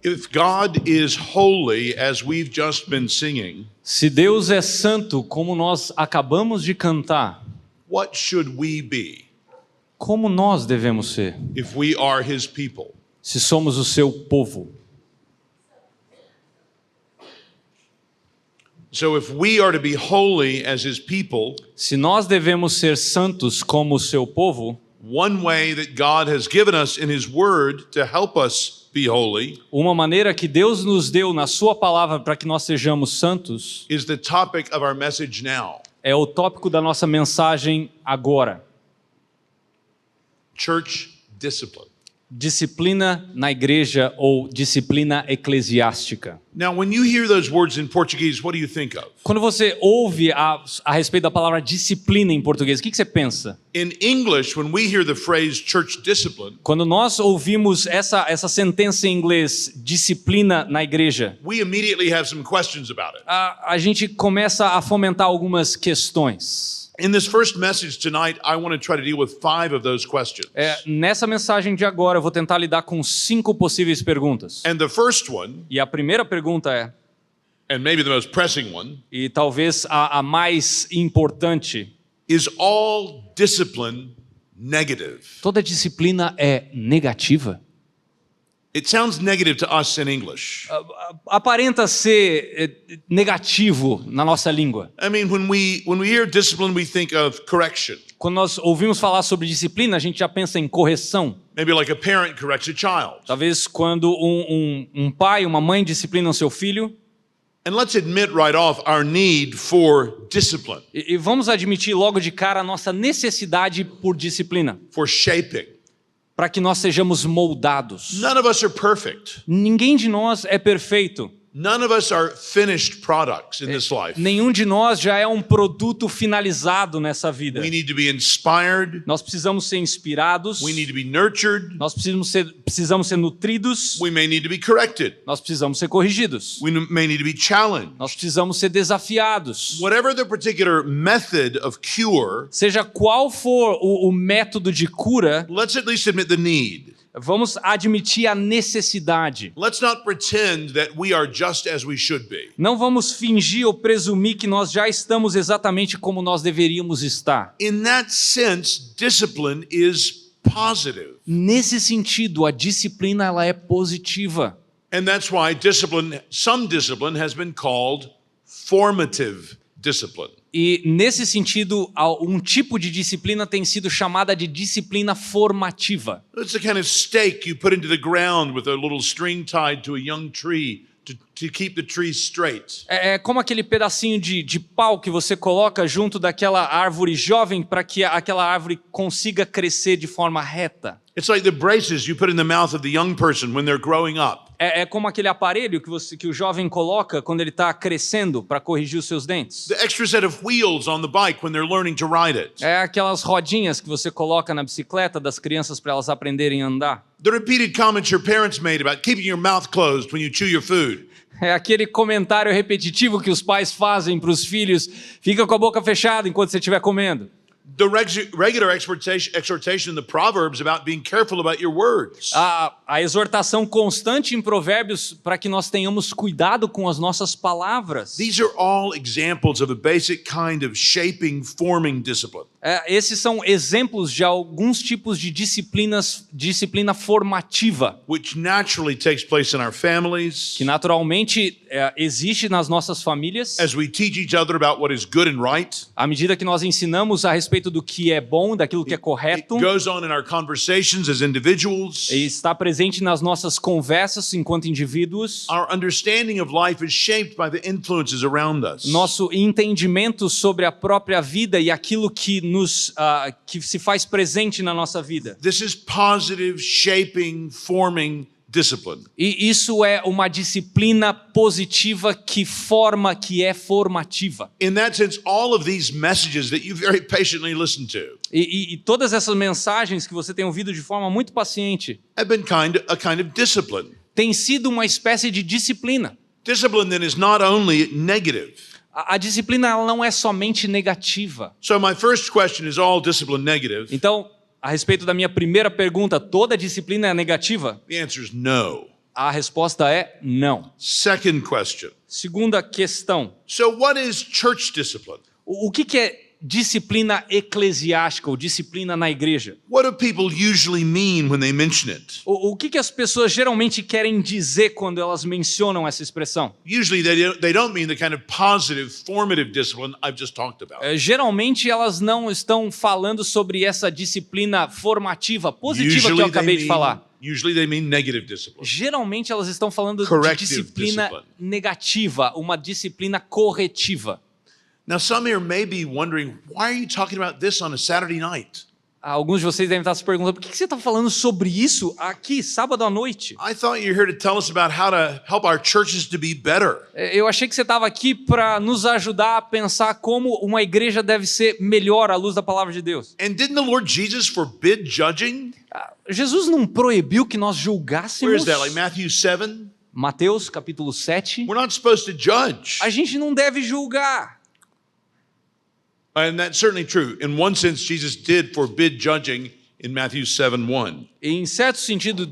If God is holy, as we've just been singing, Se Deus é santo, como nós acabamos de cantar, what should we be como nós devemos ser, if we are His people? se somos o seu povo? So if we are to be holy as His people, Se nós devemos ser santos como o seu povo, one way that God has given us in His Word to help us be holy uma maneira que Deus nos deu na sua palavra para que nós sejamos santos is the topic of our message now. é o tópico da nossa mensagem agora. Church discipline. Disciplina na igreja ou disciplina eclesiástica. Now, when you hear those words in Portuguese, what do you think of? Quando você ouve a respeito da palavra disciplina em português, o que você pensa? In English, when we hear the phrase church discipline, Quando nós ouvimos essa sentença em inglês, disciplina na igreja, we immediately have some questions about it. a gente começa a fomentar algumas questões. In this first message tonight, I want to try to deal with 5 of those questions. Nessa mensagem de agora, eu vou tentar lidar com 5 possíveis perguntas. And the first one, E a primeira pergunta é, and maybe the most pressing one, e talvez a mais importante, is all discipline negative? toda disciplina é negativa? It sounds negative to us in English. Aparenta ser negativo na nossa língua. I mean, when we hear discipline, we think of correction. Quando nós ouvimos falar sobre disciplina, a gente já pensa em correção. Maybe like a parent corrects a child. Talvez quando um pai, uma mãe disciplinam seu filho. And let's admit right off our need for discipline, E vamos admitir logo de cara a nossa necessidade por disciplina, for shaping. para que nós sejamos moldados. None of us are perfect. Ninguém de nós é perfeito. None of us are finished products in this life. Nenhum de nós já é um produto finalizado nessa vida. We need to be inspired. Nós precisamos ser inspirados. We need to be nurtured. Nós precisamos ser nutridos. We may need to be corrected. Nós precisamos ser corrigidos. We may need to be challenged. Nós precisamos ser desafiados. Whatever the particular method of cure, Seja qual for o método de cura, let's at least admit the need. vamos admitir a necessidade. Let's not pretend that we are just as we should be. Não vamos fingir ou presumir que nós já estamos exatamente como nós deveríamos estar. In that sense, discipline is positive. Nesse sentido, a disciplina ela é positiva. And that's why some discipline has been called formative discipline. E nesse sentido, um tipo de disciplina tem sido chamada de disciplina formativa. It's the kind of stake you put into the ground with a little string tied to a young tree to keep the tree straight. É como aquele pedacinho de pau que você coloca junto daquela árvore jovem para que aquela árvore consiga crescer de forma reta. It's like the braces you put in the mouth of the young person when they're growing up. É como aquele aparelho que o jovem coloca quando ele está crescendo para corrigir os seus dentes. The extra set of wheels on the bike when they're learning to ride it. É aquelas rodinhas que você coloca na bicicleta das crianças para elas aprenderem a andar. The repeated comments your parents made about keeping your mouth closed when you chew your food. É aquele comentário repetitivo que os pais fazem para os filhos: fica com a boca fechada enquanto você estiver comendo. The regular exhortation in the Proverbs about being careful about your words. A exortação constante em Provérbios para que nós tenhamos cuidado com as nossas palavras. These are all examples of a basic kind of shaping, forming discipline. Esses são exemplos de alguns tipos de disciplina formativa. Which naturally takes place in our families. Que naturalmente existe nas nossas famílias. As we teach each other about what is good and right. À medida que nós ensinamos a respeito do que é bom, daquilo que é correto. It goes on in our conversations as individuals. E está presente nas nossas conversas enquanto indivíduos. Our understanding of life is shaped by the influences around us. Nosso entendimento sobre a própria vida e aquilo que que se faz presente na nossa vida. This is positive, shaping, forming discipline. E isso é uma disciplina positiva que forma, que é formativa. In that sense, all of these messages that you very patiently listen to E todas essas mensagens que você tem ouvido de forma muito paciente have been a kind of discipline. Tem sido uma espécie de disciplina. Discipline then is not only negative. A disciplina ela não é somente negativa. So my first question is all discipline negative? Então, a respeito da minha primeira pergunta, toda disciplina é negativa? The answer is no. A resposta é não. Second question. Segunda questão. So, what is church discipline? O que é disciplina eclesiástica ou disciplina na igreja? What do people usually mean when they mention it? O que as pessoas geralmente querem dizer quando elas mencionam essa expressão? Usually, they don't mean the kind of positive, formative discipline I've just talked about. Geralmente elas não estão falando sobre essa disciplina formativa, positiva que eu acabei de falar. Usually they mean negative discipline. Geralmente elas estão falando de Corrective disciplina discipline. negativa, uma disciplina corretiva. Now, some here may be wondering, why are you talking about this on a Saturday night? Alguns de vocês devem estar se perguntando, por que você está falando sobre isso aqui, sábado à noite? I thought you were here to tell us about how to help our churches to be better. Eu achei que você estava aqui para nos ajudar a pensar como uma igreja deve ser melhor à luz da palavra de Deus. And didn't the Lord Jesus forbid judging? Jesus não proibiu que nós Where julgássemos? is that? Like Matthew 7? Mateus capítulo 7. We're not supposed to judge. A gente não deve julgar. And that's certainly true. In one sense, Jesus did forbid judging in Matthew 7:1. Em certo sentido,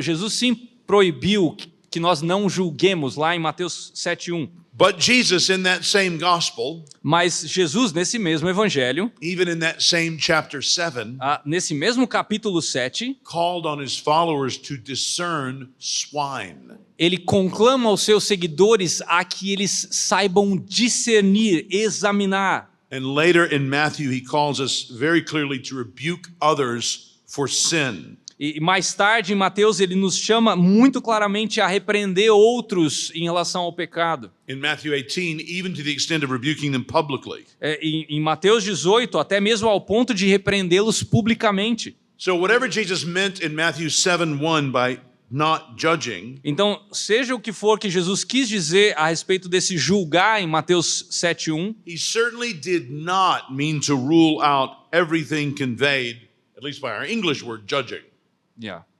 Jesus sim proibiu que nós não julguemos lá em Mateus 7:1. But Jesus, in that same gospel, Mas Jesus, nesse mesmo evangelho, even in that same chapter 7, nesse mesmo capítulo 7, called on his followers to discern swine. ele conclama aos seus seguidores a que eles saibam discernir, examinar. And later in Matthew, he calls us very clearly to rebuke others for sin. E mais tarde, em Mateus, ele nos chama muito claramente a repreender outros em relação ao pecado. In Matthew 18, even to the extent of rebuking them publicly. Em Mateus 18, até mesmo ao ponto de repreendê-los publicamente. So whatever Jesus meant in Matthew 7:1 by not judging, Então, seja o que for que Jesus quis dizer a respeito desse julgar em Mateus 7:1, he certainly did not mean to rule out everything conveyed, at least by our English word, judging.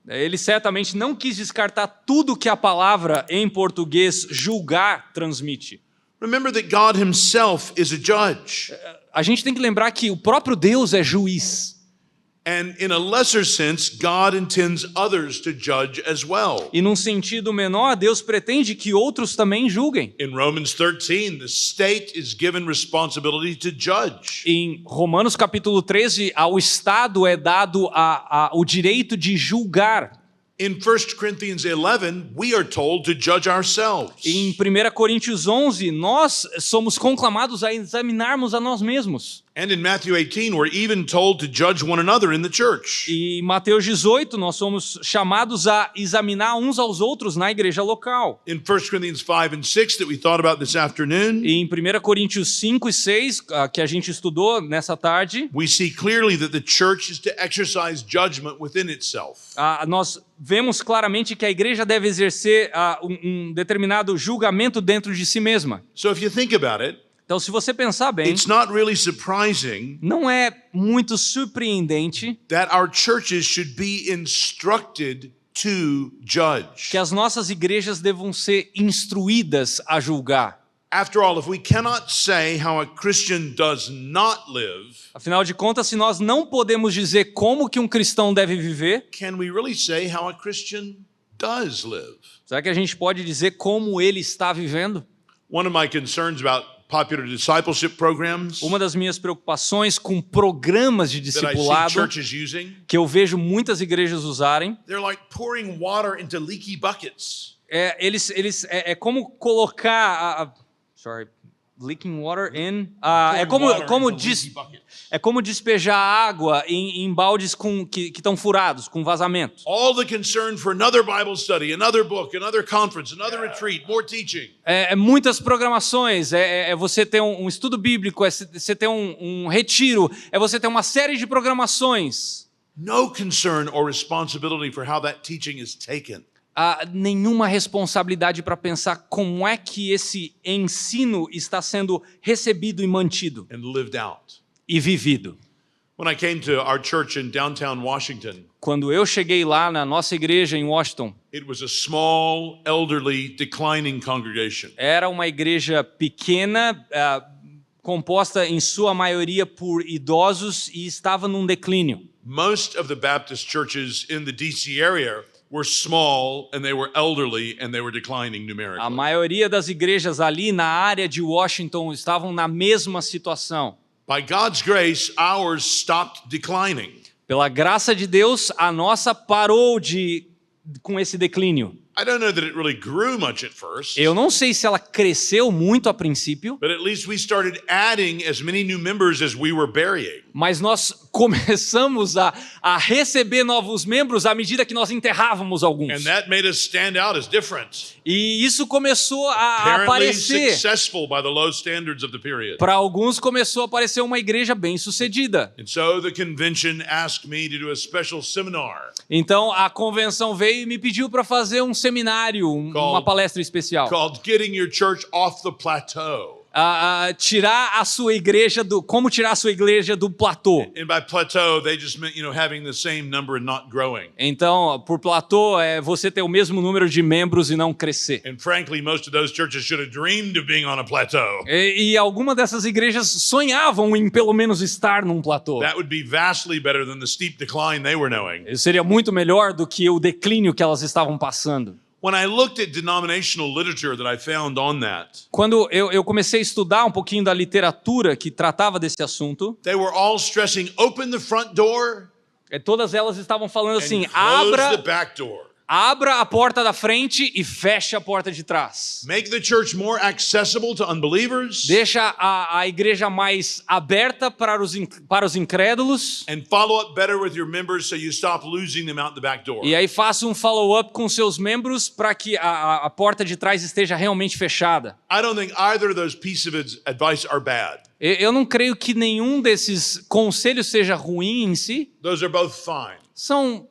ele certamente não quis descartar tudo que a palavra em português julgar transmite. Remember that God himself is a judge. A gente tem que lembrar que o próprio Deus é juiz. And in a lesser sense, God intends others to judge as well. E num sentido menor, Deus pretende que outros também julguem. In Romans 13, the state is given responsibility to judge. Em Romanos capítulo 13, ao Estado é dado o direito de julgar. In 1 Corinthians 11, we are told to judge ourselves. Em 1 Coríntios 11, nós somos conclamados a examinarmos a nós mesmos. And in Matthew 18, we're even told to judge one another in the church. E em Mateus 18, nós somos chamados a examinar uns aos outros na igreja local. In 1 Corinthians 5 and 6 that we thought about this afternoon, E em 1 Coríntios 5 e 6, que a gente estudou nessa tarde, we see clearly that the church is to exercise judgment within itself. nós vemos claramente que a igreja deve exercer um determinado julgamento dentro de si mesma. So if you think about it, Então, se você pensar bem, it's not really surprising não é muito surpreendente that our churches should be instructed to judge. que as nossas igrejas devam ser instruídas a julgar. After all, if we cannot say how a Christian does not live, Afinal de contas, se nós não podemos dizer como que um cristão deve viver, can we really say how a Christian does live? será que a gente pode dizer como ele está vivendo? One of my concerns about popular discipleship programs Uma das minhas preocupações com programas de that I see discipulado churches using, que eu vejo muitas igrejas usarem, they're like pouring water into leaky buckets. é como colocar leaking water in é como despejar água em baldes que estão furados com vazamento. All the concern for another Bible study, another book, another conference, another retreat, more teaching. Muitas programações, você ter um estudo bíblico, você ter um retiro, você ter uma série de programações. No concern or responsibility for how that teaching is taken. Nenhuma responsabilidade para pensar como é que esse ensino está sendo recebido e mantido And lived out. e vivido. When I came to our church in downtown Washington, Quando eu cheguei lá na nossa igreja em Washington, it was a small, elderly, declining congregation. era uma igreja pequena, composta em sua maioria por idosos e estava num declínio. Most of the Baptist churches in the DC area were small and they were elderly and they were declining A numerically. maioria das igrejas ali na área de Washington estavam na mesma situação. By God's grace, ours stopped declining. Pela graça de Deus, a nossa parou com esse declínio. I don't know that it really grew much at first, Eu não sei se ela cresceu muito a princípio, but at least we started adding as many new members as we were burying. mas nós começamos a receber novos membros à medida que nós enterrávamos alguns. And that made us stand out as different. E isso começou a Apparently aparecer. successful by the low standards of the period. Para alguns começou a aparecer uma igreja bem-sucedida. And so the convention asked me to do a special seminar Então a convenção veio e me pediu para fazer um seminário, uma palestra especial. called Getting Your Church Off the Plateau. Tirar a sua igreja como tirar a sua igreja do platô. And by plateau, they just meant, having the same number and not growing. Então, por platô é você ter o mesmo número de membros e não crescer. And frankly, most of those churches should have dreamed of being on a plateau. E algumas dessas igrejas sonhavam em pelo menos estar num platô. That would be vastly better than the steep decline they were knowing. Isso seria muito melhor do que o declínio que elas estavam passando. When I looked at denominational literature that I found on that, Quando eu comecei a estudar um pouquinho da literatura que tratava desse assunto, they were all stressing, open the front door todas elas estavam falando assim: and close the abra back door. a porta da frente e feche a porta de trás. Make the church more accessible to unbelievers Deixa a igreja mais aberta para os incrédulos. and follow up better with your members so you stop losing them out the back door. E aí faça um follow-up com seus membros para que a porta de trás esteja realmente fechada. I don't think either of those pieces of advice are bad. Eu não creio que nenhum desses conselhos seja ruim em si. Those are both fine.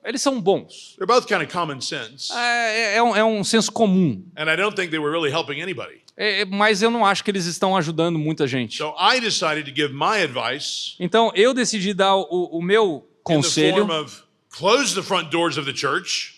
Eles são bons. They're both kind of common sense. É um senso comum. And I don't think they were really helping anybody. Mas eu não acho que eles estão ajudando muita gente. So I decided to give my advice Então eu decidi dar o meu in the conselho form of close the front doors of the church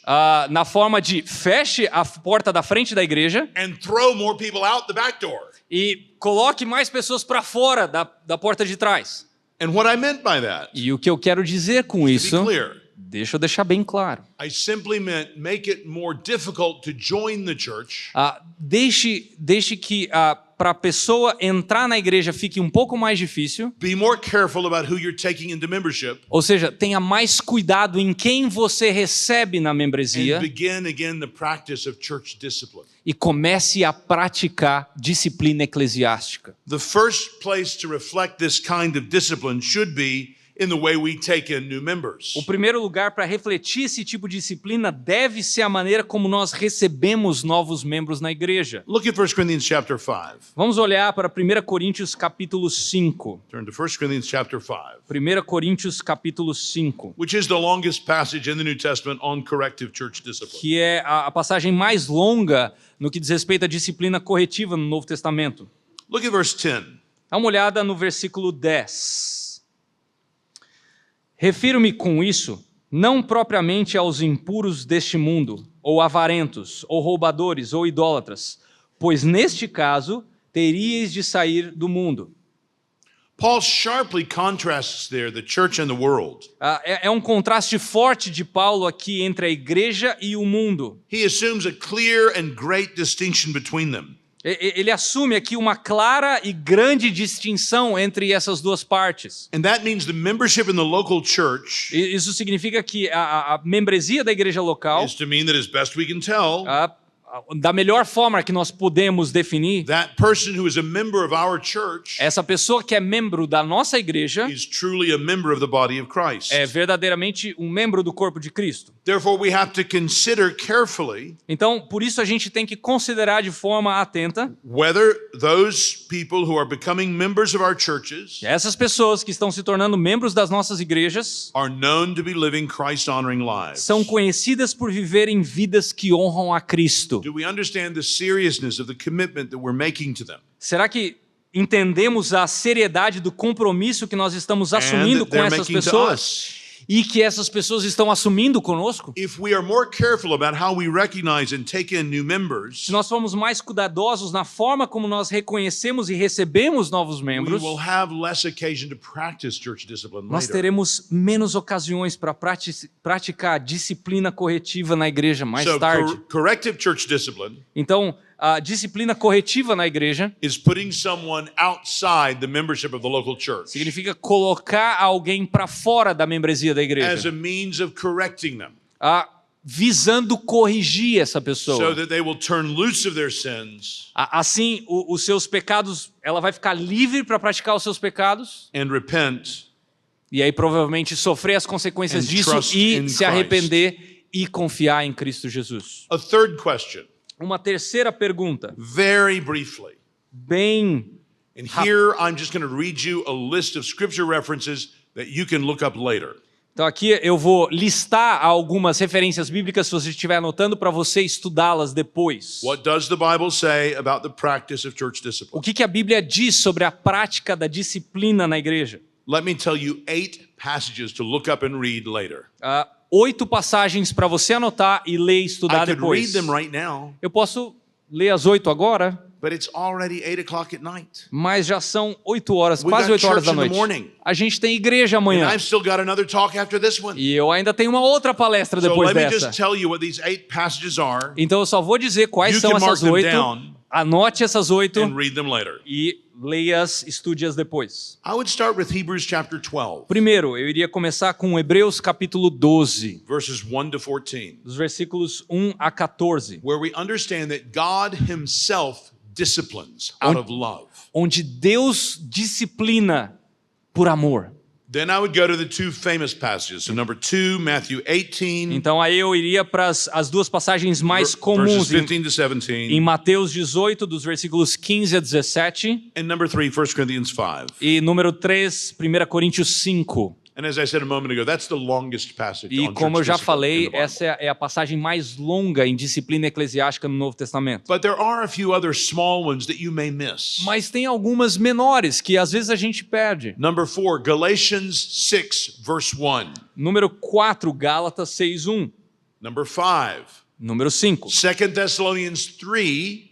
na forma de feche a porta da frente da igreja and throw more people out the back door. e coloque mais pessoas para fora da porta de trás. And what I meant by that, E o que eu quero dizer com to be isso, clear, deixa eu deixar bem claro. I simply meant make it more difficult to join the church Deixe que para a pessoa entrar na igreja fique um pouco mais difícil. be more careful about who you're taking into membership, Ou seja, tenha mais cuidado em quem você recebe na membresia and begin again the practice of church discipline. e comece a praticar disciplina eclesiástica. The first place to reflect this kind of discipline should be in the way we take in new members. O primeiro lugar para refletir esse tipo de disciplina deve ser a maneira como nós recebemos novos membros na igreja. Look at 1 Corinthians chapter 5. Vamos olhar para 1 Coríntios capítulo 5. Turn to 1 Corinthians chapter 5, 1 Coríntios capítulo 5, which is the longest passage in the New Testament on corrective church discipline. que é a passagem mais longa no que diz respeito à disciplina corretiva no Novo Testamento. Look at verse 10. Dá uma olhada no versículo 10. Refiro-me com isso não propriamente aos impuros deste mundo, ou avarentos, ou roubadores, ou idólatras, pois neste caso teríeis de sair do mundo. Paul sharply contrasts there the church and the world. É um contraste forte de Paulo aqui entre a igreja e o mundo. He assumes a clear and great distinction between them. Ele assume aqui uma clara e grande distinção entre essas duas partes. And that means the membership in the local church Isso significa que a membresia da igreja local, is to mean that as best we can tell, da melhor forma que nós podemos definir, that person who is a member of our church essa pessoa que é membro da nossa igreja is truly a member of the body of Christ. é verdadeiramente um membro do corpo de Cristo. Therefore, we have to consider carefully Então, por isso a gente tem que considerar de forma atenta whether those people who are becoming members of our churches essas pessoas que estão se tornando membros das nossas igrejas are known to be living Christ-honoring lives. são conhecidas por viverem vidas que honram a Cristo. Do we understand the seriousness of the commitment that we're making to them? Será que entendemos a seriedade do compromisso que nós estamos assumindo And that com they're essas making to pessoas us. e que essas pessoas estão assumindo conosco, if we are more careful about how we recognize and take in new members, se nós formos mais cuidadosos na forma como nós reconhecemos e recebemos novos we membros, will have less occasion to practice church discipline nós later. teremos menos ocasiões para praticar disciplina corretiva na igreja mais So tarde. corrective church discipline Então, a disciplina corretiva na igreja is putting someone outside the membership of the local church significa colocar alguém para fora da membresia da as igreja, a means of correcting them visando corrigir essa so pessoa. that they will turn loose of their sins Assim, os seus pecados, ela vai ficar livre para praticar os seus pecados, and repent e aí provavelmente sofrer as consequências And disso trust e in se arrepender e confiar em Cristo Jesus. A third question, Uma terceira pergunta, very briefly. bem... And here I'm just going to read you a list of scripture references that you can look up later. Então aqui eu vou listar algumas referências bíblicas, se você estiver anotando, para você estudá-las depois. What does the Bible say about the practice of church O discipline? que a Bíblia diz sobre a prática da disciplina na igreja? Let me tell you 8 passages to look up and read later. 8 passagens para você anotar e ler e estudar I could read depois. them right now, Eu posso ler as 8 agora, but it's already 8 o'clock at night. mas já são 8 horas, We quase got 8 horas da church in the noite. morning. A gente tem igreja And amanhã. I've still got another talk after this one. E eu ainda tenho uma outra palestra So depois let me dessa. just tell you what these 8 passages are Então eu só vou dizer quais You são can mark essas them 8. down. Anote essas 8 and read them later. e leia-as, estude-as depois. I would start with Hebrews chapter 12, Primeiro, eu iria começar com Hebreus capítulo 12, verses 1 to 14, dos versículos 1 a 14, where we understand that God himself disciplines out of love. onde Deus disciplina por amor. Then I would go to the 2 famous passages. So number 2, Matthew 18, Então aí eu iria para as duas passagens mais comuns verses 15 to em 17, Mateus 18, dos versículos 15 a 17, and number 3, 1 Corinthians 5. e número 3, 1 Coríntios 5. And as I said a moment ago, that's the longest passage E on como eu church já discipline in falei, the Bible. essa é a passagem mais longa em disciplina eclesiástica no Novo Testamento. But there are a few other small ones that you may miss. Mas tem algumas menores que às vezes a gente perde. Number 4, Galatians 6, verse 1. Número 4, Gálatas 6:1. Number 5, Número 5, 2 Thessalonians 3,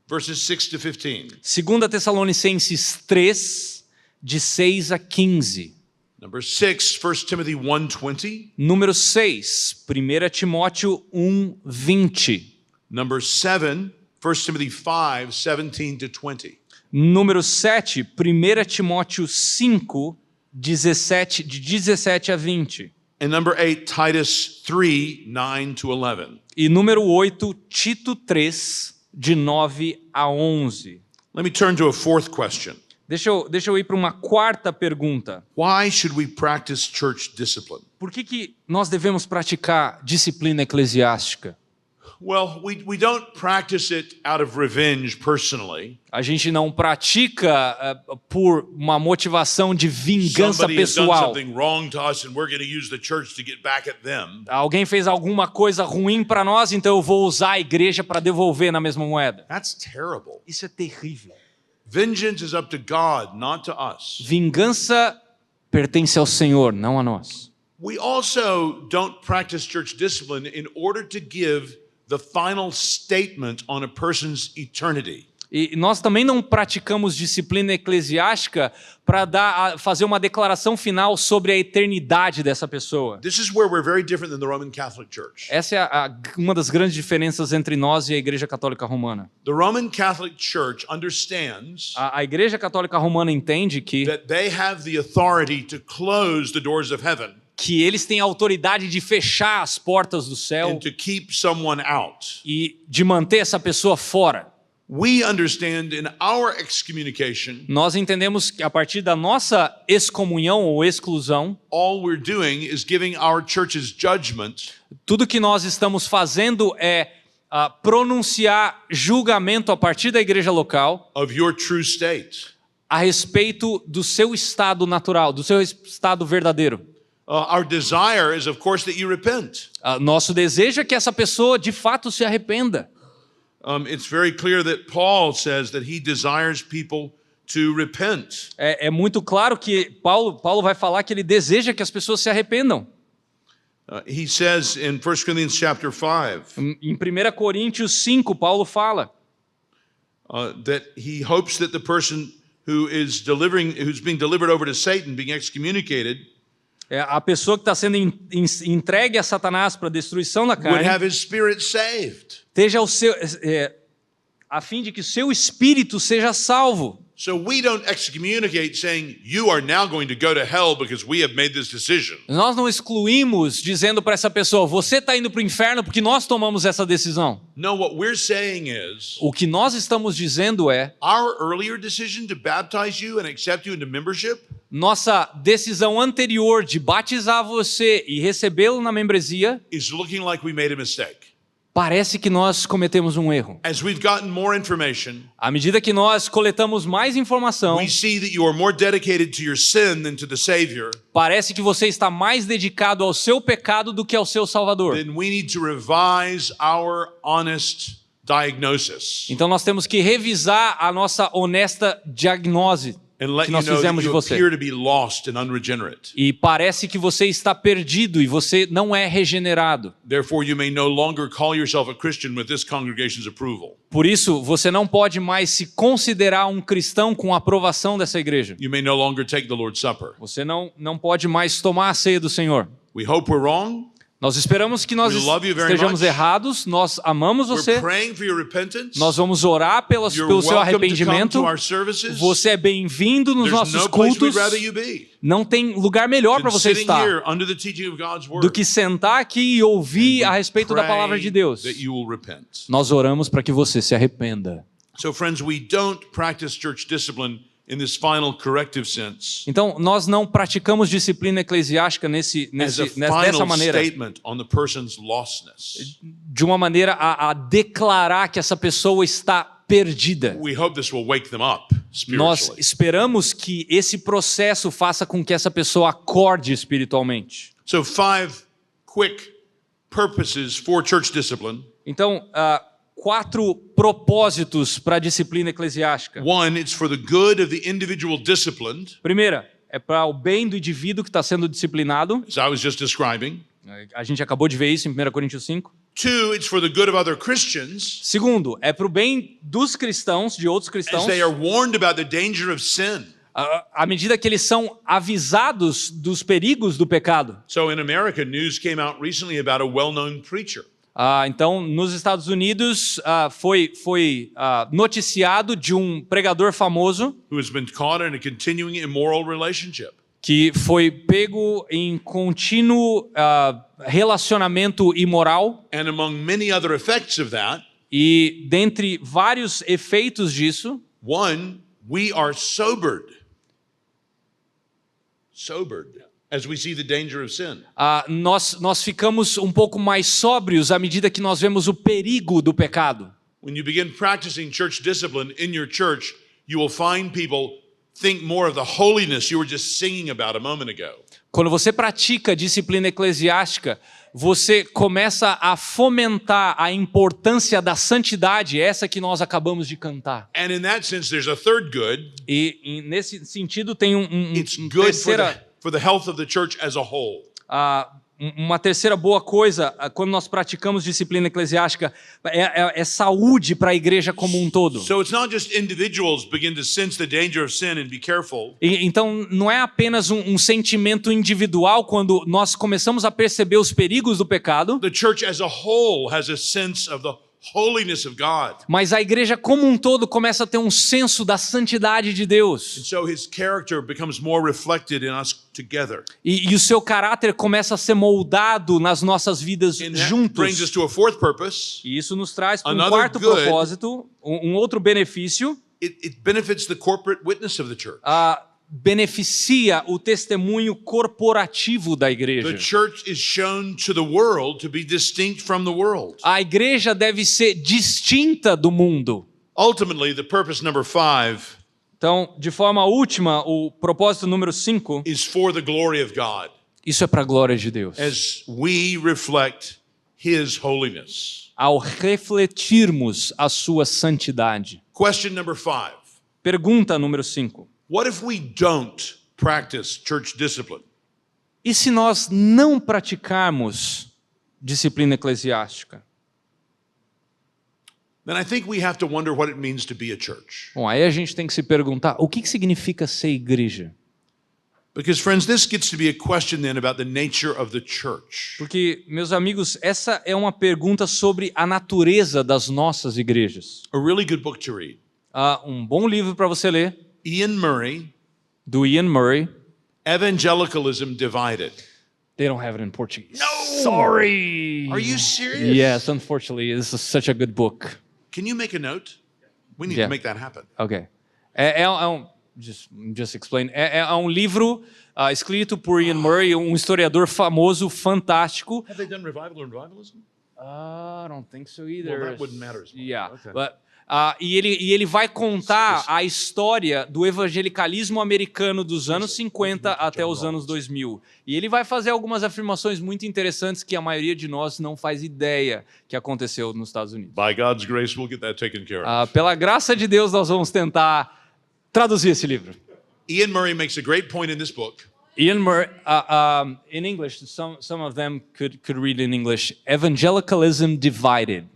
verses 6 to 15. 2 Tessalonicenses 3, de 6 a 15. Number 6, 1 Timothy 1:20. Número 6, 1 Timóteo 1:20. Number 7, 1 Timothy 5, 17 to 20. Número 7, 1 Timóteo 5, de 17 a 20. And number 8, Titus 3, 9 to 11. E número 8, Tito 3, de 9 a 11. Let me turn to a fourth question. Deixa eu ir para uma quarta pergunta. Why should we practice church discipline? Por que nós devemos praticar disciplina eclesiástica? Well, we don't practice it out of revenge personally. A gente não pratica por uma motivação de vingança Somebody has done pessoal. something wrong to us and we're going to use the church to get back at them. Alguém fez alguma coisa ruim para nós, então eu vou usar a igreja para devolver na mesma moeda. That's terrible. Isso é terrível. Vengeance is up to God, not to us. Vingança pertence ao Senhor, não a nós. We also don't practice church discipline in order to give the final statement on a person's eternity. E nós também não praticamos disciplina eclesiástica para fazer uma declaração final sobre a eternidade dessa pessoa. This is where we're very different than the Roman Catholic Church. Essa é uma das grandes diferenças entre nós e a Igreja Católica Romana. The Roman Catholic Church understands A Igreja Católica Romana entende that they have the authority to close the doors of heaven que eles têm a autoridade de fechar as portas do céu and to keep someone out. e de manter essa pessoa fora. We understand in our excommunication, Nós entendemos que a partir da nossa excomunhão ou exclusão, all we're doing is giving our church's judgment tudo que nós estamos fazendo é pronunciar julgamento a partir da igreja local of your true state. a respeito do seu estado natural, do seu estado verdadeiro. Our desire is, of course, that you repent. Nosso desejo é que essa pessoa de fato se arrependa. It's very clear that Paul says that he desires people to repent. É muito claro que Paulo vai falar que ele deseja que as pessoas se arrependam. He says in 1 Corinthians chapter 5 Em 1 Coríntios 5, Paulo fala that he hopes that the person who's being delivered over to Satan, being excommunicated, a pessoa que está sendo entregue a Satanás para a destruição da would carne, have his spirit saved. esteja a fim de que o seu espírito seja salvo. So we don't excommunicate saying, you are now going to go to hell because we have made this decision. Nós não excluímos dizendo para essa pessoa, você está indo para o inferno porque nós tomamos essa decisão. No, what we're saying is, O que nós estamos dizendo é, our earlier decision to baptize you and accept you into membership nossa decisão anterior de batizar você e recebê-lo na membresia, is looking like we made a mistake. parece que nós cometemos um erro. As we've gotten more information, À medida que nós coletamos mais informação, we see that you are more dedicated to your sin than to the Savior. parece que você está mais dedicado ao seu pecado do que ao seu Salvador. Then we need to revise our honest diagnosis Então nós temos que revisar a nossa honesta diagnose and let que you nós know that fizemos de you você. appear to be lost and unregenerate. E parece que você está perdido e você não é regenerado. Therefore, you may no longer call yourself a Christian with this congregation's approval. Por isso, você não pode mais se considerar um cristão com a aprovação dessa igreja. You may no longer take the Lord's Supper. Você não pode mais tomar a ceia do Senhor. We hope we're wrong. Nós esperamos que nós We love you very estejamos much. errados, nós amamos você, We're praying for your repentance. nós vamos orar You're pelo seu welcome to come arrependimento. to our services. Você é bem-vindo nos There's nossos no place cultos. we'd rather you be Não tem lugar melhor para than você sitting estar here under the teaching of God's word. do que sentar aqui e ouvir a respeito da Pray palavra de Deus. that you will repent. Nós oramos para que você se arrependa. So, friends, we don't practice church discipline in this final corrective sense Então, nós não praticamos disciplina eclesiástica as a dessa final maneira, statement on the person's lostness. de uma maneira a declarar que essa pessoa está perdida. We hope this will wake them up Nós spiritually. esperamos que esse processo faça com que essa pessoa acorde espiritualmente. So, 5 quick purposes for church discipline. Então, 4 propósitos para a disciplina eclesiástica. One, it's for the good of the individual disciplined, Primeira, é para o bem do indivíduo que está sendo disciplinado. as I was just describing. A gente acabou de ver isso em 1 Coríntios 5. 2, it's for the good of other Christians Segundo, é para o bem dos cristãos, de outros as cristãos, they are warned about the danger of sin. à medida que eles são avisados dos perigos do pecado. So in America, news came out recently about a well-known preacher Então, nos Estados Unidos, foi noticiado de um pregador famoso who has been caught in a continuing immoral relationship. que foi pego em contínuo relacionamento imoral. And among many other effects of that, E dentre vários efeitos disso, one, we are sobered as we see the danger of sin. nós ficamos um pouco mais sóbrios à medida que nós vemos o perigo do pecado. When you begin practicing church discipline in your church, you will find people think more of the holiness you were just singing about a moment ago. Quando você pratica disciplina eclesiástica, você começa a fomentar a importância da santidade, essa que nós acabamos de cantar. And in that sense, there's a third good. E nesse sentido tem It's good for the health of the church as a whole. uma terceira boa coisa quando nós praticamos disciplina eclesiástica é saúde para a igreja como um todo. So it's not just individuals begin to sense the danger of sin and be careful. Então não é apenas um sentimento individual quando nós começamos a perceber os perigos do pecado, The church as a whole has a sense of the holiness of God. mas a igreja como um todo começa a ter um senso da santidade de Deus. And so his character becomes more reflected in us together. E o seu caráter começa a ser moldado nas nossas vidas And that brings us juntos. to a fourth purpose. E isso nos traz para um Another quarto good- propósito, um outro benefício, It benefits the corporate witness of the church. beneficia o testemunho corporativo da The igreja. church is shown to the world to be distinct from the world. A igreja deve ser distinta do mundo. Ultimately, the purpose number 5 Então, de forma última, o propósito número 5, is for the glory of God isso é para a glória de Deus. as we reflect his holiness. Ao refletirmos a sua santidade. Question number 5. Pergunta número 5. What if we don't practice church discipline? E se nós não praticarmos disciplina eclesiástica? Then I think we have to wonder what it means to be a church. Bom, aí a gente tem que se perguntar, o que significa ser igreja? Because, friends, this gets to be a question then about the nature of the church. Porque, meus amigos, essa é uma pergunta sobre a natureza das nossas igrejas. A really good book to read. Um bom livro para você ler, Ian Murray, do Ian Murray. Evangelicalism Divided. They don't have it in Portuguese. No! Sorry! Are you serious? Yes, unfortunately, this is such a good book. Can you make a note? We need Yeah. to make that happen. Ok. Just explain. É um livro escrito por Ian Murray, um historiador famoso, fantástico. Have they done revival or revivalism? I don't think so either. Well, that wouldn't matter as much. Yeah, Okay. but e ele vai contar a história do evangelicalismo americano dos anos 50 até os anos 2000. E ele vai fazer algumas afirmações muito interessantes que a maioria de nós não faz ideia que aconteceu nos Estados Unidos. By God's grace, we'll get that taken care of. Pela graça de Deus, nós vamos tentar traduzir esse livro. Ian Murray makes a great point in this book. Ian Murray, in English, some of them could read in English, Evangelicalism Divided.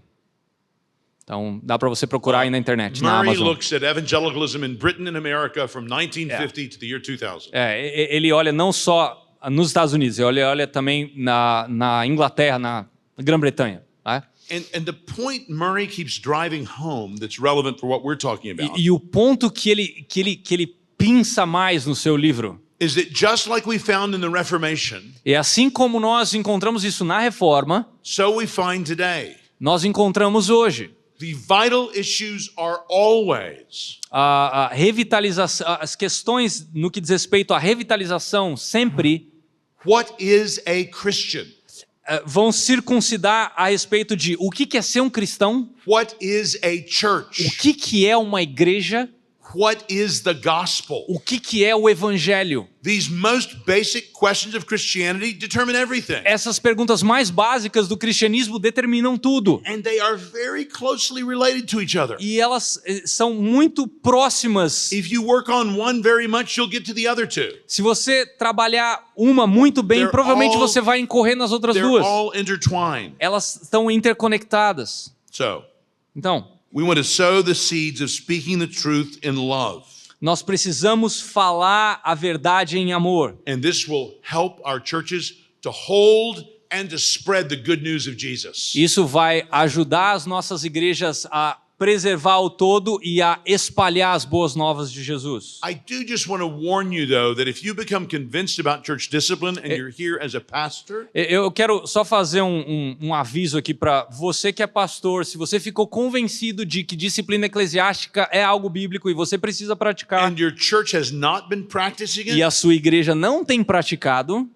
Então, dá para você procurar aí na internet, na Murray Amazon. looks at evangelicalism in Britain and America from 1950 to the year 2000. Ele olha não só nos Estados Unidos, ele olha também na Inglaterra, na Grã-Bretanha. Tá? And the point Murray keeps driving home that's relevant for what we're talking about E o ponto que ele pinça mais no seu livro is that just like we found in the Reformation, é assim como nós encontramos isso na Reforma, so we find today. nós encontramos hoje. The vital issues are always A revitalização, as questões no que diz respeito à revitalização sempre what is a Christian? vão circuncidar a respeito de o que é ser um cristão, What is a o church? que é uma igreja, What is the gospel? o que é o evangelho. These most basic questions of Christianity determine everything. Essas perguntas mais básicas do cristianismo determinam tudo. And they are very closely related to each other. E elas são muito próximas. If you work on one very much, you'll get to the other two. Se você trabalhar uma muito bem, They're provavelmente all- você vai incorrer nas outras They're duas. all intertwined. Elas estão interconectadas. So, Então, we want to sow the seeds of speaking the truth in love. nós precisamos falar a verdade em amor. And this will help our churches to hold and to spread the good news of Jesus. Isso vai ajudar as nossas igrejas a preservar o todo e a espalhar as boas novas de Jesus. I do just want to warn you, though, that if you become convinced about church discipline and you're here as a pastor, Eu quero só fazer um aviso aqui para você que é pastor. Se você ficou convencido de que disciplina eclesiástica é algo bíblico e você precisa praticar, and your church has not been practicing e it, a sua igreja não tem praticado,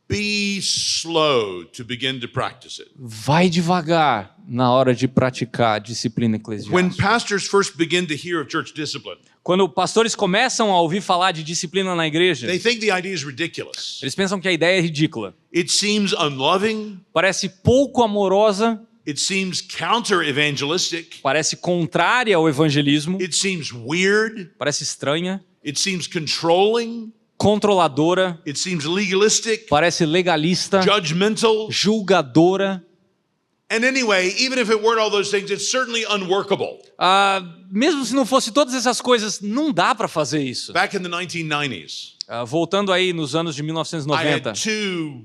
be slow to begin to practice it. vai devagar na hora de praticar a disciplina When eclesiástica. pastors first begin to hear of church discipline, Quando pastores começam a ouvir falar de disciplina na igreja, they think the idea is ridiculous. eles pensam que a ideia é ridícula. It seems unloving, Parece pouco amorosa, it seems counter-evangelistic, parece contrária ao evangelismo, it seems weird, parece estranha, it seems controlling, controladora, it seems legalistic, parece legalista, judgmental. julgadora. And anyway, even if it weren't all those things, it's certainly unworkable. Mesmo se não fosse todas essas coisas, não dá para fazer isso. Back in the 1990s, Voltando aí nos anos de I 1990, had two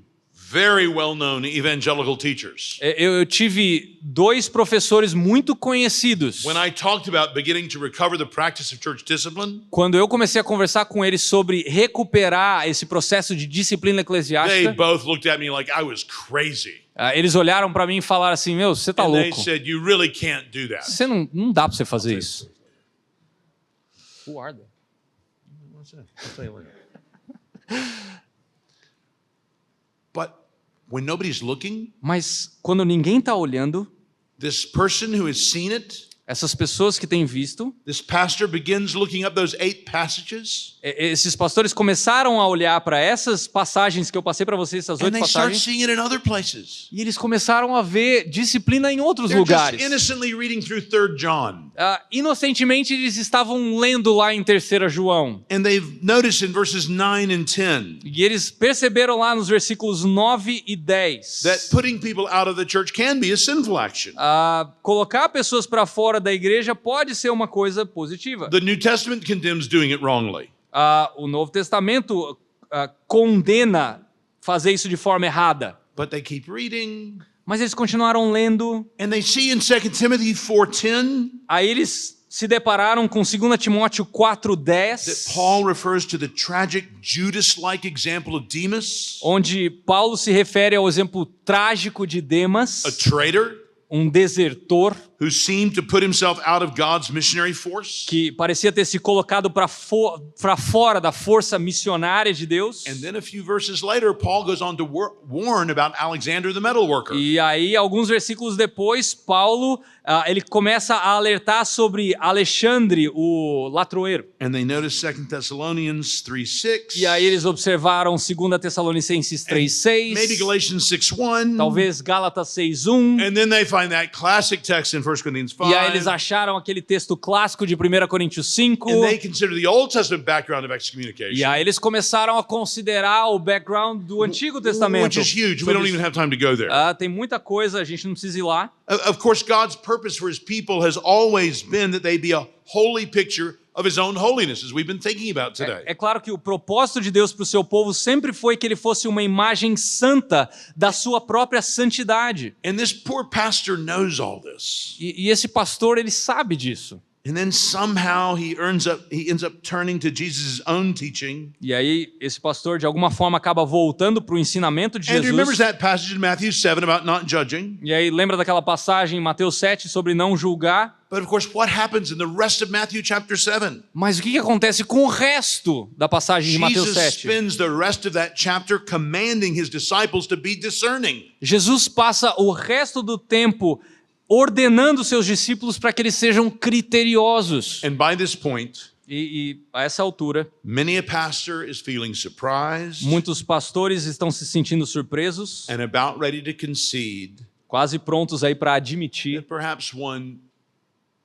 very well-known evangelical teachers. eu tive dois professores muito conhecidos. When I talked about beginning to recover the practice of church discipline, Quando eu comecei a conversar com eles sobre recuperar esse processo de disciplina they eclesiástica, both looked at me like I was crazy. eles olharam para mim e falaram assim: meu, você tá And they louco. said, you really can't do that. Você não dá para você fazer isso. Who are they? But when nobody's looking, Mas quando ninguém tá olhando, this person who has seen it Essas pessoas que têm visto, this pastor begins looking up those 8 passages, esses pastores começaram a olhar para essas passagens que eu passei para vocês, essas and 8 they start passagens, seeing it in other places. e eles começaram a ver disciplina em outros They're just lugares. innocently reading through 3 John. Inocentemente eles estavam lendo lá em 3 João. And they've noticed in verses 9 and 10 E eles perceberam lá nos versículos 9 e 10. that putting people out of the church can be a sinful action. Colocar pessoas para fora da igreja pode ser uma coisa positiva. The New Testament condemns doing it wrongly. O Novo Testamento condena fazer isso de forma errada. But they keep reading, Mas eles continuaram lendo. and they see in 2 Timothy 4:10 Aí eles se depararam com 2 Timóteo 4:10, that Paul refers to the tragic Judas-like example of Demas, onde Paulo se refere ao exemplo trágico de Demas, a traitor um desertor who seemed to put himself out of God's missionary force. que parecia ter se colocado para fora da força missionária de Deus. And then a few verses later, Paul goes on to warn about Alexander the metalworker. E aí, alguns versículos depois, Paulo ele começa a alertar sobre Alexandre, o lastroeiro. And they notice 2 Thessalonians 3:6. E aí eles observaram 2 Tessalonicenses 3:6, Maybe Galatians 6:1. talvez Gálatas 6:1. And then they find that classic text in 1 Corinthians 5. E aí eles acharam aquele texto clássico de 1 Coríntios 5. And they consider the Old Testament background of excommunication. E aí eles começaram a considerar o background do Antigo Testamento. Which is huge. We don't even have time to go there. Tem muita coisa, a gente não precisa ir lá. Of course, God's purpose for his people has always been that they be a holy picture of his own holiness, as we've been thinking about today. É claro que o propósito de Deus para o seu povo sempre foi que ele fosse uma imagem santa da sua própria santidade. And this poor pastor knows all this. E esse pastor, ele sabe disso. And then somehow he ends up turning to Jesus' own teaching. E aí esse pastor, de alguma forma, acaba voltando para o ensinamento de And he remembers Jesus. that passage in Matthew 7 about not judging. E aí lembra daquela passagem em Mateus 7 sobre não julgar. But of course, what happens in the rest of Matthew chapter 7? Mas o que acontece com o resto da passagem de Mateus Jesus 7? spends the rest of that chapter commanding his disciples to be discerning. Jesus passa o resto do tempo ordenando seus discípulos para que eles sejam criteriosos. And by this point, E a essa altura, many a pastor is feeling surprised muitos pastores estão se sentindo surpresos, and about ready to concede quase prontos aí para admitir that perhaps one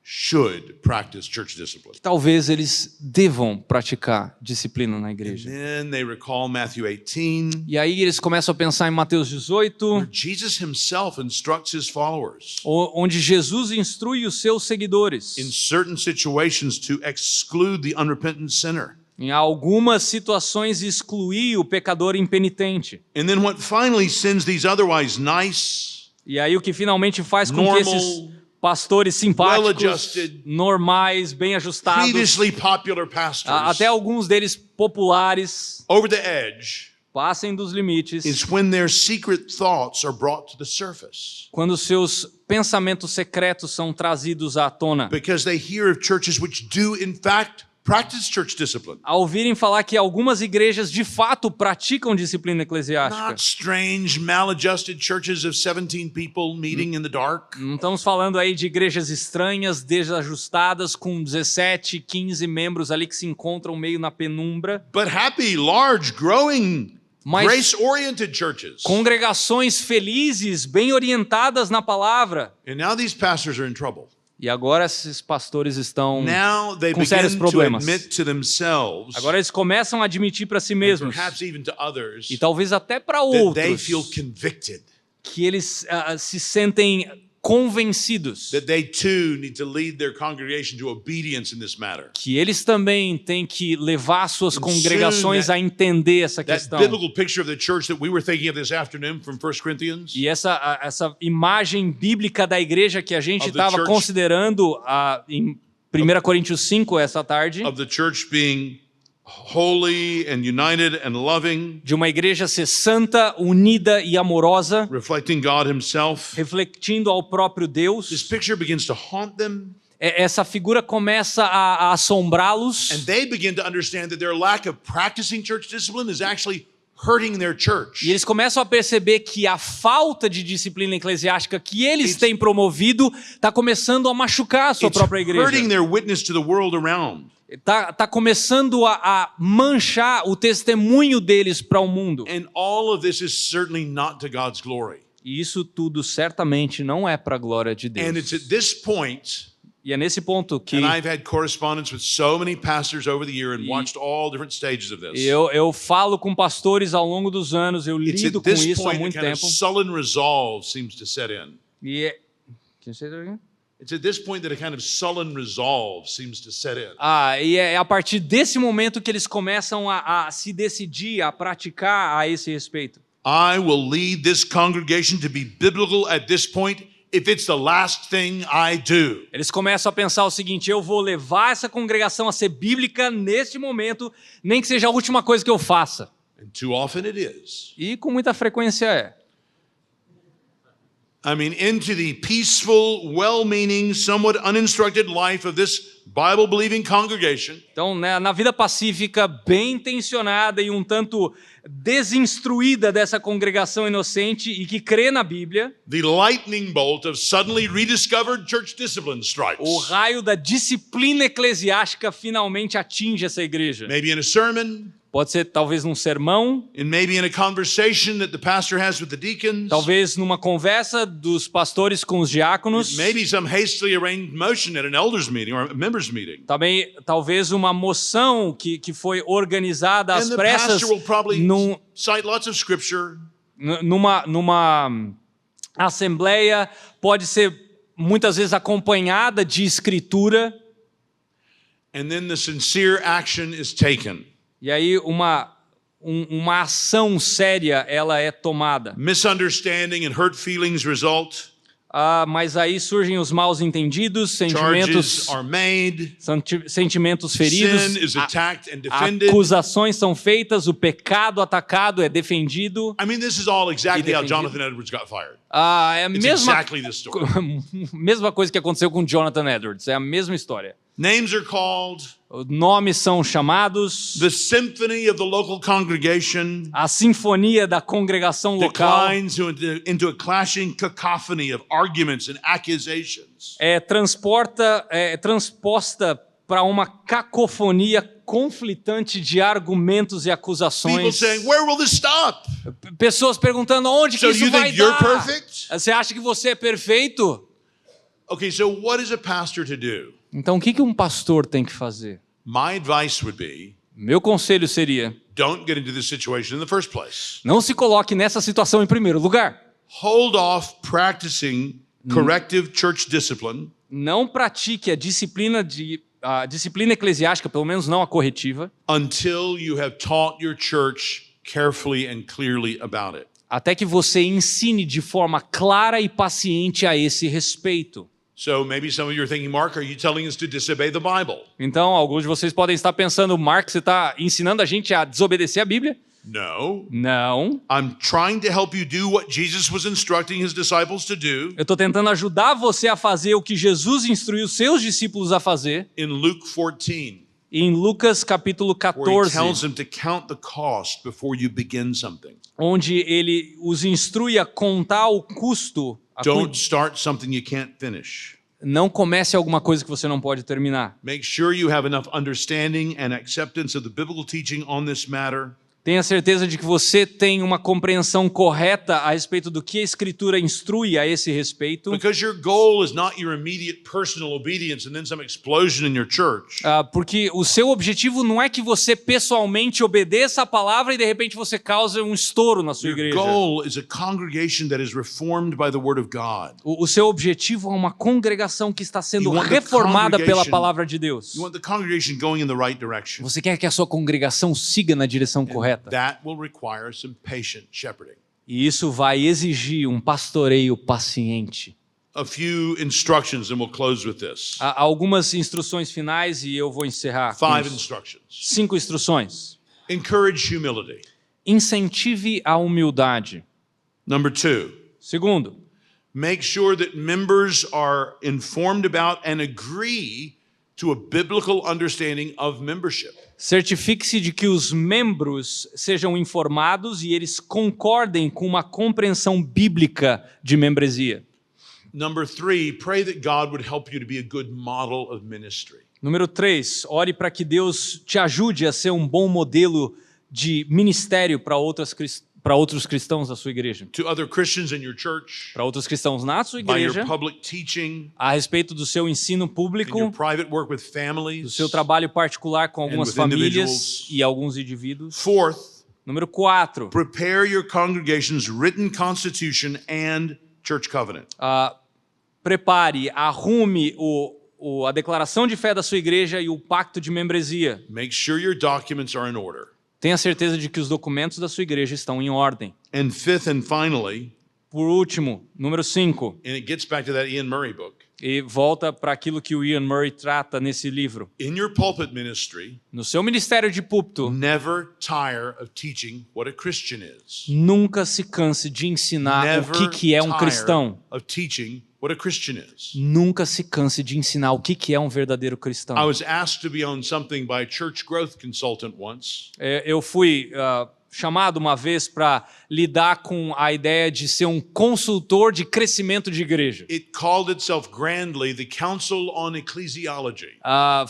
should practice church discipline. que talvez eles devam praticar disciplina na And igreja. then they recall Matthew 18, E aí eles começam a pensar em Mateus 18, where Jesus himself instructs his followers onde Jesus instrui os seus seguidores in certain situations to exclude the unrepentant sinner. em algumas situações excluir o pecador impenitente. And then what finally sends these otherwise nice, E aí o que finalmente faz com que esses normal, pastores simpáticos, well-adjusted, normais, bem ajustados, previously popular pastors até alguns deles populares, over the edge passem dos limites is when their secret thoughts are brought to the surface. quando seus pensamentos secretos são trazidos à tona. Because they hear of churches which do, in fact, practice church discipline. Ao ouvirem falar que algumas igrejas de fato praticam disciplina eclesiástica. Not strange, maladjusted churches of 17 people meeting in the dark. Não estamos falando aí de igrejas estranhas, desajustadas, com 17, 15 membros ali que se encontram meio na penumbra. But happy, large, growing, Mas grace-oriented churches. congregações felizes, bem orientadas na palavra. And now these pastors are in trouble. E agora esses pastores estão Now they com sérios begin to problemas. admit to themselves, Agora eles começam a admitir para si and mesmos, perhaps even to others, e talvez até para that they outros, feel convicted, que eles se sentem convencidos that they too need to lead their congregation to obedience in this matter. que eles também têm que levar suas And congregações soon a entender essa That questão. biblical picture of the church that we were thinking of this afternoon from 1 Corinthians, E essa imagem bíblica da igreja que a gente Of the estava church. considerando em 1 Coríntios 5 essa tarde, of the church being holy and united and loving, de uma igreja ser santa, unida e amorosa, reflecting God himself. refletindo ao próprio This Deus. picture begins to haunt them, Essa figura começa a assombrá-los and they begin to understand that their lack of practicing church discipline is actually hurting their church. E eles começam a perceber que a falta de disciplina eclesiástica que eles têm promovido está começando a machucar a sua It's própria igreja. hurting their witness to the world around. Tá começando a manchar o testemunho deles para o mundo. And all of this is certainly not to God's glory. E isso tudo certamente não é para a glória de And it's Deus. at this point, E é nesse ponto que and I've had correspondence with so many pastors over the year and watched all different stages of this. eu falo com pastores ao longo dos anos, eu It's lido at com this isso há point muito that kind of tempo. sullen resolve seems to set in. E é... Can you say that again? It's at this point that a kind of sullen resolve seems to set in. E é a partir desse momento que eles começam a se decidir, a praticar a esse respeito. I will lead this congregation to be biblical at this point if it's the last thing I do. Eles começam a pensar o seguinte: eu vou levar essa congregação a ser bíblica neste momento, nem que seja a última coisa que eu faça. And too often it is. E com muita frequência é. I mean, into the peaceful, well-meaning, somewhat uninstructed life of this Bible-believing congregation. Então, né, na vida pacífica, bem intencionada e um tanto desinstruída dessa congregação inocente e que crê na Bíblia, The lightning bolt of suddenly rediscovered church discipline strikes. o raio da disciplina eclesiástica finalmente atinge essa igreja. Maybe in a sermon, Pode ser talvez num sermão, and maybe in a conversation that the pastor has with the deacons. talvez numa conversa dos pastores com os diáconos, Maybe some hastily arranged motion at an elders meeting or a members meeting. também talvez uma moção que foi organizada às And the pressas pastor will probably num, cite lots of scripture. numa assembleia, pode ser muitas vezes acompanhada de escritura, And then the sincere action is taken. e aí uma ação séria ela é tomada. Misunderstanding and hurt feelings result. Mas aí surgem os maus entendidos, Charges are made. sentimentos feridos, Sin is attacked and defended. acusações são feitas, o pecado atacado é defendido. I mean, this is all exactly how defendido. Jonathan Edwards got fired. É a It's mesma, exactly this story. mesma coisa que aconteceu com Jonathan Edwards, é a mesma história. Names are called. Nomes são chamados, The symphony of the local congregation a sinfonia da congregação local declines into a clashing cacophony of arguments and accusations. é transposta para uma cacofonia conflitante de argumentos e People acusações. saying, "Where will this stop? Pessoas perguntando onde que So isso you vai think you're dar. perfect?" Você acha que você é perfeito? Okay, so what is a pastor to do? Então o que um pastor tem que fazer? My advice would be, Meu conselho seria: don't get into this situation in the first place. não se coloque nessa situação em primeiro lugar. Hold off practicing corrective church discipline Não pratique a disciplina eclesiástica, pelo menos não a corretiva, until you have taught your church carefully and clearly about it. até que você ensine de forma clara e paciente a esse respeito. So maybe some of you are thinking, Mark, are you telling us to disobey the Bible? Então, alguns de vocês podem estar pensando: Mark, você está ensinando a gente a desobedecer a Bíblia? No. Não. I'm trying to help you do what Jesus was instructing his disciples to do Eu estou tentando ajudar você a fazer o que Jesus instruiu seus discípulos a fazer in Luke 14, em Lucas capítulo where he tells 14, them to count the cost before you begin something. onde ele os instrui a contar o custo. Don't start something you can't finish. Não comece alguma coisa que você não pode terminar. Make sure you have enough understanding and acceptance of the biblical teaching on this matter Tenha certeza de que você tem uma compreensão correta a respeito do que a Escritura instrui a esse respeito. because your goal is not your immediate personal obedience and then some explosion in your church. Porque o seu objetivo não é que você pessoalmente obedeça a palavra e de repente você cause um estouro na sua Your igreja. goal is a congregation that is reformed by the Word of God. O seu objetivo é uma congregação que está sendo You want the reformada pela congregation- palavra de Deus. You want the congregation going in the right direction. Você quer que a sua congregação siga na direção correta. That will require some patient shepherding. E isso vai exigir um pastoreio paciente. A few instructions and we'll close with this. Há algumas instruções finais e eu vou encerrar com 5 isso. instructions. 5 instruções. Encourage humility. Incentive a humildade. Number 2, Segundo, make sure that members are informed about and agree to a biblical understanding of membership. Certifique-se de que os membros sejam informados e eles concordem com uma compreensão bíblica de membresia. Number 3, pray that God would help you to be a good model of ministry. Número 3, ore para que Deus te ajude a ser um bom modelo de ministério para outros cristãos da sua igreja. To other Christians in your church, Para outros cristãos na sua by your igreja, public teaching, a respeito do seu ensino in your público, private work with do families. seu trabalho particular com algumas with famílias individuals. e alguns indivíduos. 4th, Número 4, prepare your congregation's written constitution and church covenant. prepare, arrume a declaração de fé da sua igreja e o pacto de membresia. Make sure your documents are in order. Tenha certeza de que os documentos da sua igreja estão em ordem. And 5th and finally, Por último, número 5, and it gets back to that Ian Murray book, e volta para aquilo que o Ian Murray trata nesse livro. in your pulpit ministry, No seu ministério de púlpito, never tire of teaching what a Christian is. nunca se canse de ensinar Never o que é um tire cristão. of teaching what a Christian is. Nunca se canse de ensinar o que é um verdadeiro cristão. I was asked to be on something by a church growth consultant once. Eu fui chamado uma vez para lidar com a ideia de ser um consultor de crescimento de igreja. It called itself grandly the Council on Ecclesiology.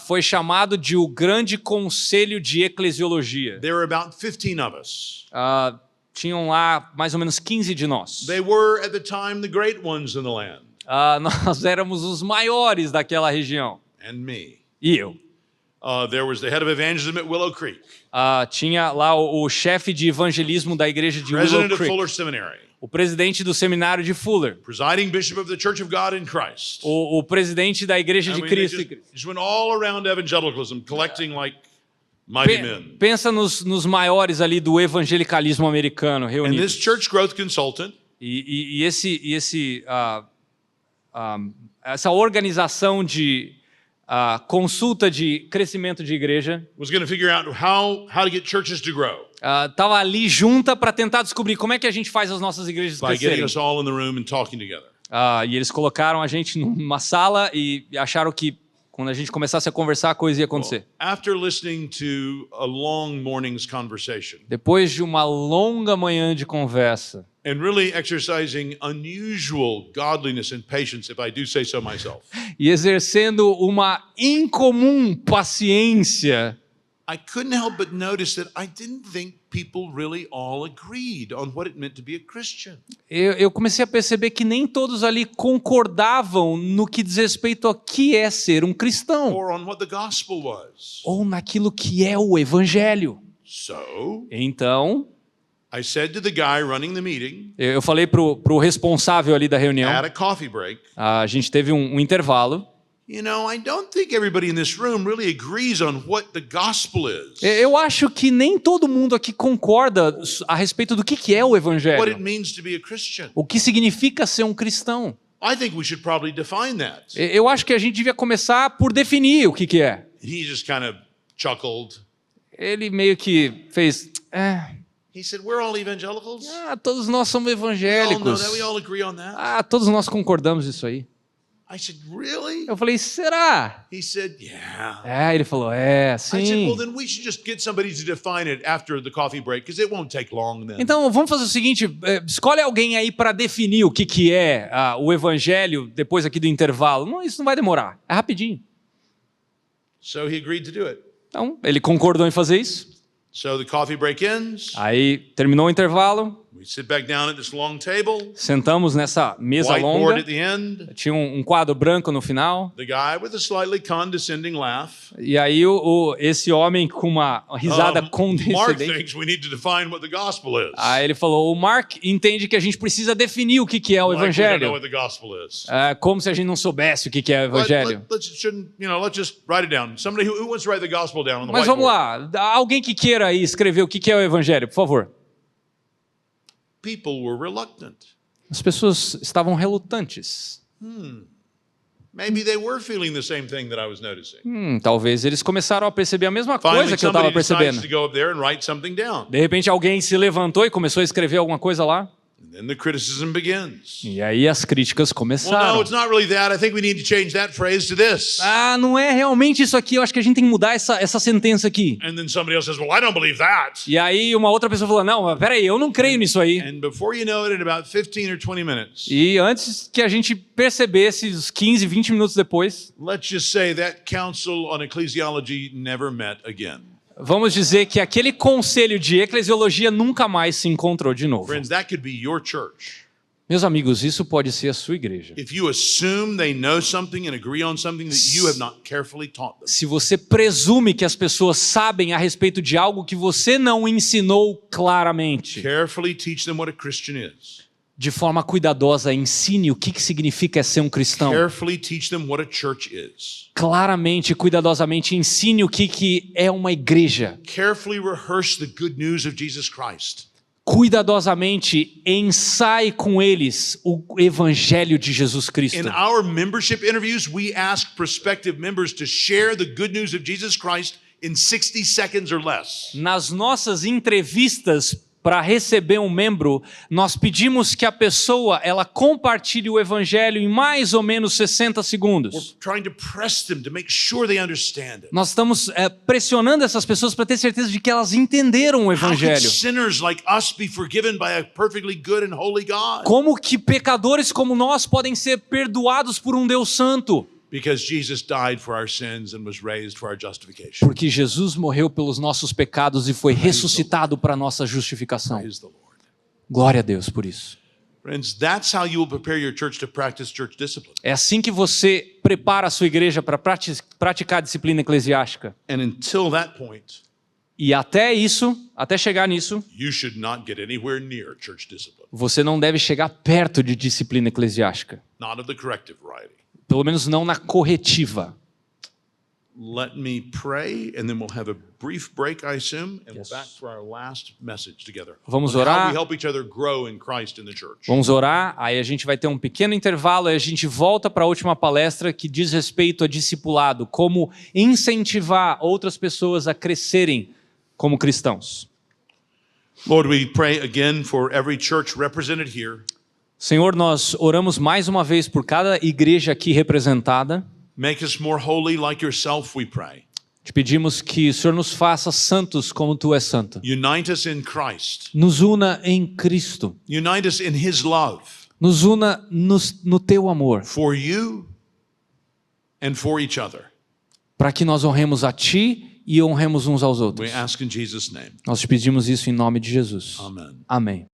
Foi chamado de o Grande Conselho de Eclesiologia. There were about 15 of us. Tinham lá mais ou menos 15 de nós. They were, at the time, the great ones in the land. Nós éramos os maiores daquela região. And me. E eu. There was the head of evangelism at Willow Creek. Tinha lá o chefe de evangelismo da igreja de Willow President of Creek. Fuller Seminary. O presidente do seminário de Fuller. Presiding bishop of the Church of God in Christ. O presidente da igreja I de mean, they Cristo. just went all around evangelicalism, collecting like mighty men. Pensa nos maiores ali do evangelicalismo americano And this reunidos. church growth consultant Essa organização de consulta de crescimento de igreja was going to figure out how to get churches to grow estava ali junta para tentar descobrir como é que a gente faz as nossas igrejas by getting crescerem. us all in the room and talking together. E eles colocaram a gente numa sala e acharam que quando a gente começasse a conversar, a coisa ia acontecer. After listening to a long morning's conversation Depois de uma longa manhã de conversa, and really exercising unusual godliness and patience, if I do say so myself, e exercendo uma incomum paciência, I couldn't help but notice that I didn't think people really all agreed on what it meant to be a Christian. eu comecei a perceber que nem todos ali concordavam no que diz respeito a que é ser um cristão, Or on what the gospel was. ou naquilo que é o evangelho. So Então, I said to the guy running the meeting eu falei pro responsável ali da reunião, at a coffee break, a gente teve um intervalo. you know, I don't think everybody in this room really agrees on what the gospel is, Eu acho que nem todo mundo aqui concorda a respeito do que é o what it evangelho, means to be a Christian. o que significa ser um cristão. I think we should probably define that. Eu acho que a gente devia começar por definir o que é. He just kind of chuckled. Ele meio que fez, He said, we're all evangelicals. todos nós somos We all know evangélicos. that. We all agree on that. Todos nós concordamos isso aí. I said, really? Eu falei, será? He said, yeah. Ele falou, I said, sim. well, then we should just get somebody to define it after the coffee break, because it won't take long then. Então, vamos fazer o seguinte, escolhe alguém aí para definir o que é o evangelho depois aqui do intervalo. Não, isso não vai demorar, é rapidinho. So he agreed to do it. Então, ele concordou em fazer isso. So the coffee break ends. Aí, terminou o intervalo, We sit back down at this long table, sentamos nessa mesa whiteboard longa. at the end. Tinha um quadro branco no final. The guy with a slightly condescending laugh. E aí, esse homem com uma risada Mark condescendente. thinks we need to define what the gospel is. Aí ele falou, o Mark entende que a gente precisa definir o que é o Like we don't know evangelho. what the gospel is. Como se a gente não soubesse o que é o evangelho. Let's just write it down. Somebody who wants to write the gospel down on the Mas vamos whiteboard. lá, alguém que queira aí escrever o que é o evangelho, por favor. People were reluctant. As pessoas estavam relutantes. Maybe they were feeling the same thing that I was noticing. Talvez eles começaram a perceber a mesma coisa Finally, que eu estava somebody decides percebendo. to go up there and write something down. De repente alguém se levantou e começou a escrever alguma coisa lá. And then the criticism begins. E aí as críticas Well, no, começaram. it's not really that. I think we need to change that phrase to this. Ah, não é realmente isso aqui, eu acho que a gente tem que mudar essa sentença aqui. And then somebody else says, well, I don't believe that. E aí uma outra pessoa falou, não, mas peraí, eu não creio nisso aí. And before you know it, in about 15 or 20 minutes, E antes que a gente percebesse, os 15, 20 minutos depois, let's just say that council on ecclesiology never met again. vamos dizer que aquele conselho de eclesiologia nunca mais se encontrou de novo. Friends, that could be your church. Meus amigos, isso pode ser a sua igreja. If you assume they know something and agree on something that you have not carefully taught them. Se você presume que as pessoas sabem a respeito de algo que você não ensinou claramente, Carefully teach them what a Christian is. de forma cuidadosa, ensine o que significa ser um cristão. Carefully teach them what a church is. Claramente, cuidadosamente, ensine o que é uma igreja. Carefully rehearse the good news of Jesus Christ. Cuidadosamente, ensaie com eles o evangelho de Jesus Cristo. In our membership interviews, we ask prospective members to share the good news of Jesus Christ in 60 seconds or less. Nas nossas entrevistas para receber um membro, nós pedimos que a pessoa ela compartilhe o evangelho em mais ou menos 60 segundos. We're trying to press them to make sure they understand it. Nós estamos pressionando essas pessoas para ter certeza de que elas entenderam o How could evangelho. sinners like us be forgiven by a perfectly good and holy God? Como que pecadores como nós podem ser perdoados por um Deus santo? Because Jesus died for our sins and was raised for our justification. Porque Jesus morreu pelos nossos pecados e foi ressuscitado para a nossa justificação. Praise the Lord. Glória a Deus por isso. Friends, that's how you will prepare your church to practice church discipline. É assim que você prepara a sua igreja para praticar a disciplina eclesiástica. And until that point, E até chegar nisso, you should not get anywhere near church discipline. você não deve chegar perto de disciplina eclesiástica. Not of the corrective variety. Pelo menos não na corretiva. Let me pray, and then we'll have a brief break, I assume, and Yes. back to our last message together. Vamos On How orar. we help each other grow in Christ in the church. Vamos orar, aí a gente vai ter um pequeno intervalo e a gente volta para a última palestra que diz respeito a discipulado, como incentivar outras pessoas a crescerem como cristãos. Lord, we pray again for every church represented here. Senhor, nós oramos mais uma vez por cada igreja aqui representada. Make us more holy like yourself, we pray. Te pedimos que o Senhor nos faça santos como Tu és santo. Unite us in Christ. Nos una em Cristo. Unite us in His love Nos una no Teu amor, for you and for each other. para que nós honremos a Ti e honremos uns aos outros. We ask in Jesus' name. Nós te pedimos isso em nome de Jesus. Amen. Amém.